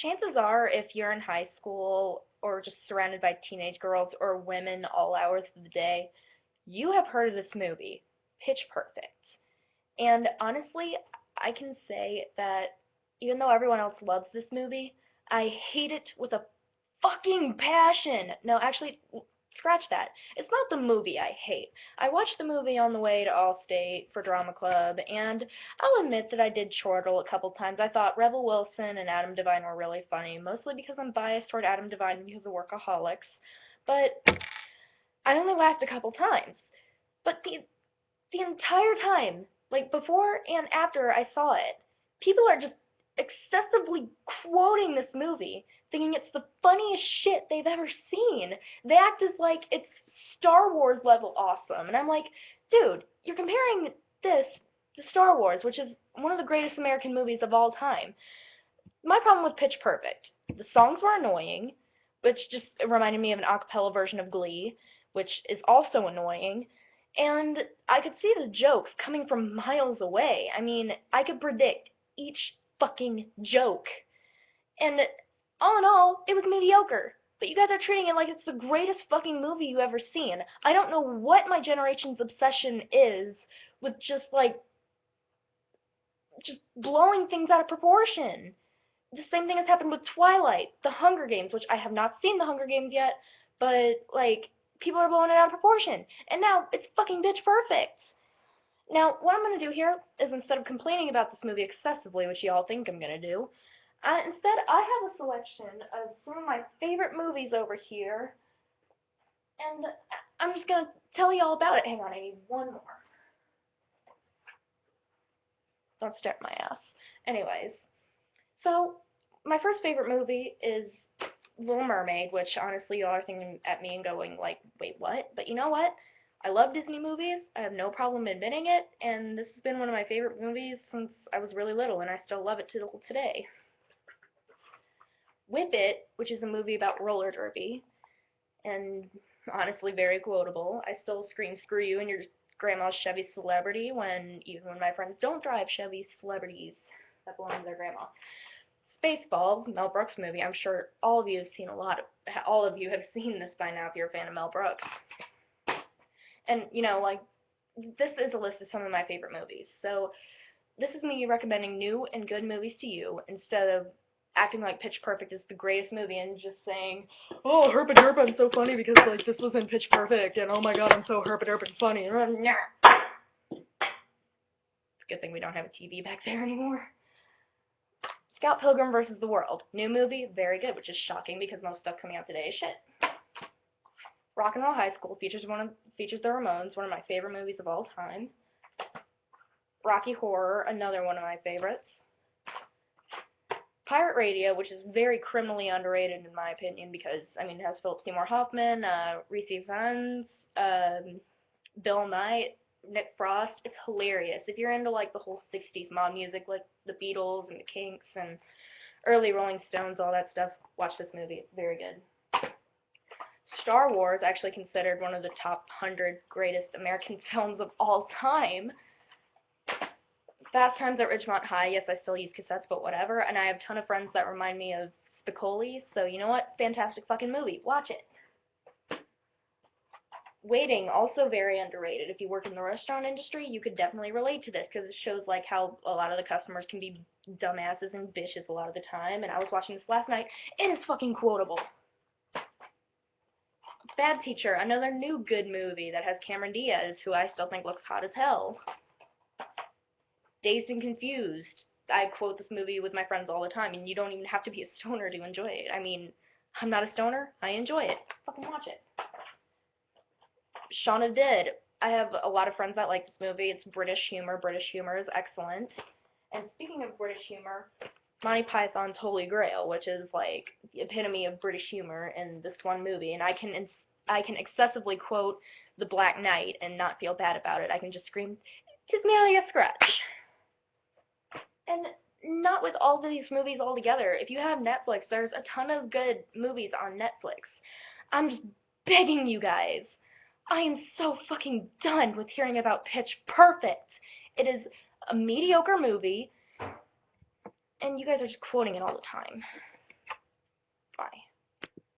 chances are, if you're in high school or just surrounded by teenage girls or women all hours of the day, you have heard of this movie, Pitch Perfect. And honestly, I can say that even though everyone else loves this movie, I hate it with a fucking passion. No, actually, scratch that. It's not the movie I hate. I watched the movie on the way to Allstate for drama club, and I'll admit that I did chortle a couple times. I thought Rebel Wilson and Adam Devine were really funny, mostly because I'm biased toward Adam Devine because of Workaholics. But I only laughed a couple times. But the entire time, like before and after I saw it, people are just excessively quoting this movie, thinking it's the funniest shit they've ever seen. They act as like it's Star Wars level awesome. And I'm like, dude, you're comparing this to Star Wars, which is one of the greatest American movies of all time. My problem with Pitch Perfect, the songs were annoying, which just reminded me of an a cappella version of Glee, which is also annoying. And I could see the jokes coming from miles away. I mean, I could predict each fucking joke. And all in all, it was mediocre. But you guys are treating it like it's the greatest fucking movie you ever seen. I don't know what my generation's obsession is with just blowing things out of proportion. The same thing has happened with Twilight, The Hunger Games, which I have not seen The Hunger Games yet, but like people are blowing it out of proportion. And now it's fucking bitch perfect. Now, what I'm gonna do here is instead of complaining about this movie excessively, which y'all think I'm gonna do, instead I have a selection of some of my favorite movies over here, and I'm just gonna tell you all about it. Hang on, I need one more. Don't stare at my ass. Anyways, so my first favorite movie is Little Mermaid, which honestly y'all are thinking at me and going like, wait, what? But you know what? I love Disney movies. I have no problem admitting it, and this has been one of my favorite movies since I was really little, and I still love it till today. Whip It, which is a movie about roller derby, and honestly very quotable. I still scream screw you and your grandma's Chevy Celebrity when even when my friends don't drive Chevy Celebrities that belong to their grandma. Spaceballs, Mel Brooks movie. I'm sure all of you have seen this by now if you're a fan of Mel Brooks. And like this is a list of some of my favorite movies. So this is me recommending new and good movies to you instead of acting like Pitch Perfect is the greatest movie and just saying, oh, herpa derp, I'm so funny because like this was in Pitch Perfect, and oh my god, I'm so herpa derp and funny. It's a good thing we don't have a TV back there anymore. Scott Pilgrim vs. the World, new movie, very good, which is shocking because most stuff coming out today is shit. Rock and Roll High School features the Ramones, one of my favorite movies of all time. Rocky Horror, another one of my favorites. Pirate Radio, which is very criminally underrated in my opinion because it has Philip Seymour Hoffman, Reese Evans, Bill Knight, Nick Frost. It's hilarious. If you're into like the whole '60s mob music, like the Beatles and the Kinks and early Rolling Stones, all that stuff, watch this movie. It's very good. Star Wars, actually considered one of the top 100 greatest American films of all time. Fast Times at Ridgemont High, yes, I still use cassettes, but whatever. And I have a ton of friends that remind me of Spicoli, so you know what? Fantastic fucking movie. Watch it. Waiting, also very underrated. If you work in the restaurant industry, you could definitely relate to this because it shows like how a lot of the customers can be dumbasses and bitches a lot of the time. And I was watching this last night, and it's fucking quotable. Bad Teacher, another new good movie that has Cameron Diaz, who I still think looks hot as hell. Dazed and Confused. I quote this movie with my friends all the time, and you don't even have to be a stoner to enjoy it. I'm not a stoner. I enjoy it. Fucking watch it. Shaun of the Dead. I have a lot of friends that like this movie. It's British humor. British humor is excellent. And speaking of British humor, Monty Python's Holy Grail, which is like the epitome of British humor in this one movie, and I can excessively quote The Black Knight and not feel bad about it. I can just scream, "'Tis merely a scratch." And not with all of these movies all together. If you have Netflix, there's a ton of good movies on Netflix. I'm just begging you guys. I am so fucking done with hearing about Pitch Perfect. It is a mediocre movie, and you guys are just quoting it all the time.